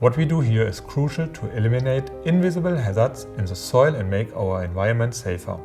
What we do here is crucial to eliminate invisible hazards in the soil and make our environment safer.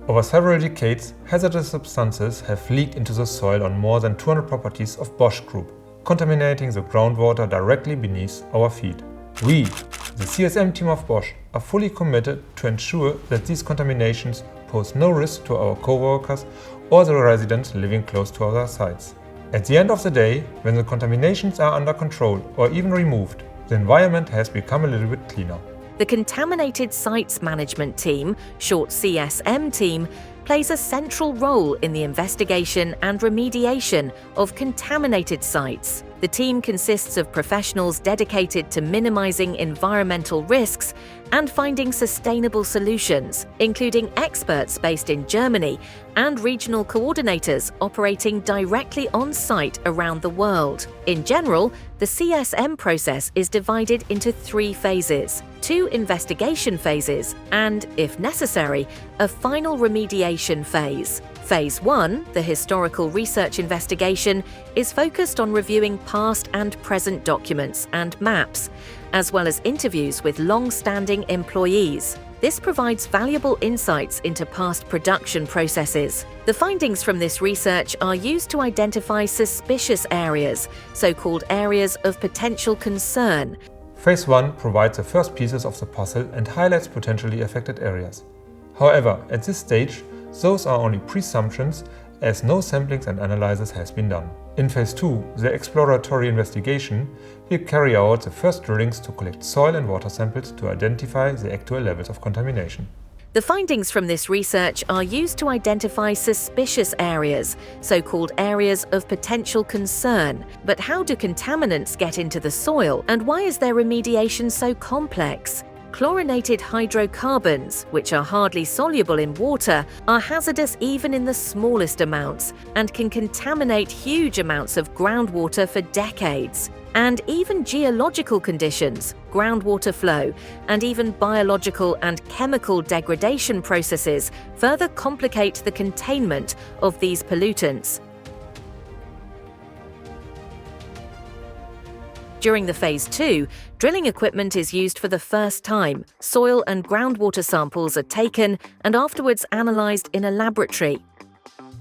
Over several decades, hazardous substances have leaked into the soil on more than 200 properties of Bosch Group, contaminating the groundwater directly beneath our feet. We, the CSM team of Bosch, are fully committed to ensure that these contaminations pose no risk to our co-workers or the residents living close to our sites. At the end of the day, when the contaminations are under control or even removed, the environment has become a little bit cleaner. The Contaminated Sites Management team, short CSM team, plays a central role in the investigation and remediation of contaminated sites. The team consists of professionals dedicated to minimizing environmental risks and finding sustainable solutions, including experts based in Germany and regional coordinators operating directly on site around the world. In general, the CSM process is divided into 3 phases: 2 investigation phases and, if necessary, a final remediation phase. Phase 1, the historical research investigation, is focused on reviewing past and present documents and maps, as well as interviews with long-standing employees. This provides valuable insights into past production processes. The findings from this research are used to identify suspicious areas, so-called areas of potential concern. Phase 1 provides the first pieces of the puzzle and highlights potentially affected areas. However, at this stage, those are only presumptions, as no samplings and analysis has been done. In Phase 2, the exploratory investigation, we carry out the first drillings to collect soil and water samples to identify the actual levels of contamination. The findings from this research are used to identify suspicious areas, so-called areas of potential concern. But how do contaminants get into the soil, and why is their remediation so complex? Chlorinated hydrocarbons, which are hardly soluble in water, are hazardous even in the smallest amounts and can contaminate huge amounts of groundwater for decades. And even geological conditions, groundwater flow, and even biological and chemical degradation processes further complicate the containment of these pollutants. During the Phase 2, drilling equipment is used for the first time. Soil and groundwater samples are taken and afterwards analyzed in a laboratory.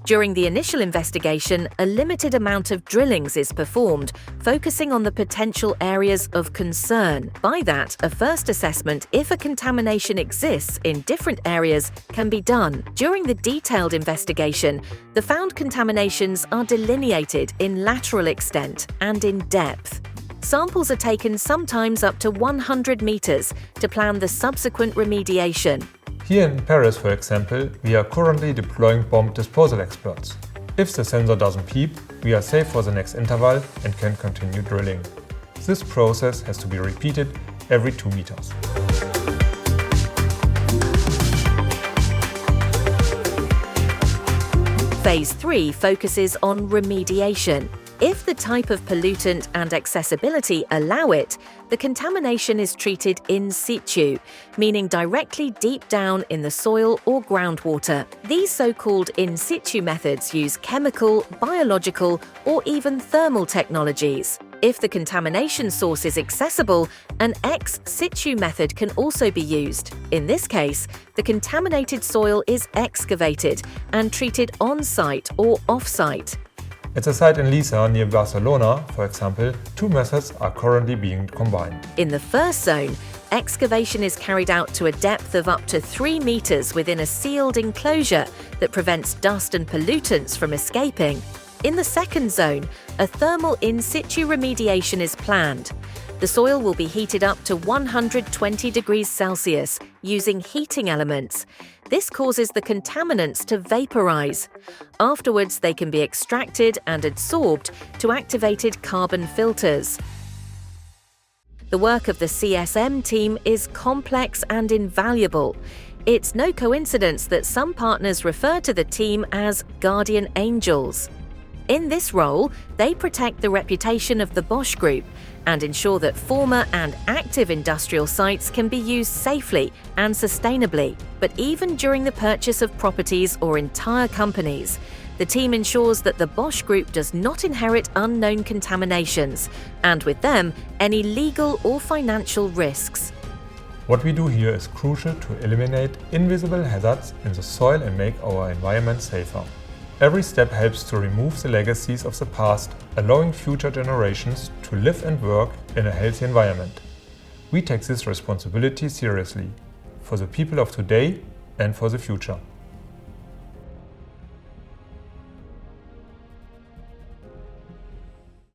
During the initial investigation, a limited amount of drillings is performed, focusing on the potential areas of concern. By that, a first assessment if a contamination exists in different areas can be done. During the detailed investigation, the found contaminations are delineated in lateral extent and in depth. Samples are taken sometimes up to 100 meters to plan the subsequent remediation. Here in Paris, for example, we are currently deploying bomb disposal experts. If the sensor doesn't beep, we are safe for the next interval and can continue drilling. This process has to be repeated every 2 meters. Phase 3 focuses on remediation. If the type of pollutant and accessibility allow it, the contamination is treated in situ, meaning directly deep down in the soil or groundwater. These so-called in situ methods use chemical, biological, or even thermal technologies. If the contamination source is accessible, an ex situ method can also be used. In this case, the contaminated soil is excavated and treated on-site or off-site. At the site in Lisa near Barcelona, for example, 2 methods are currently being combined. In the first zone, excavation is carried out to a depth of up to 3 meters within a sealed enclosure that prevents dust and pollutants from escaping. In the second zone, a thermal in situ remediation is planned. The soil will be heated up to 120 degrees Celsius using heating elements. This causes the contaminants to vaporize. Afterwards, they can be extracted and adsorbed to activated carbon filters. The work of the CSM team is complex and invaluable. It's no coincidence that some partners refer to the team as guardian angels. In this role, they protect the reputation of the Bosch Group and ensure that former and active industrial sites can be used safely and sustainably. But even during the purchase of properties or entire companies, The team ensures that the Bosch Group does not inherit unknown contaminations, and with them, any legal or financial risks. What we do here is crucial to eliminate invisible hazards in the soil and make our environment safer. Every step helps to remove the legacies of the past, allowing future generations to live and work in a healthy environment. We take this responsibility seriously, for the people of today and for the future.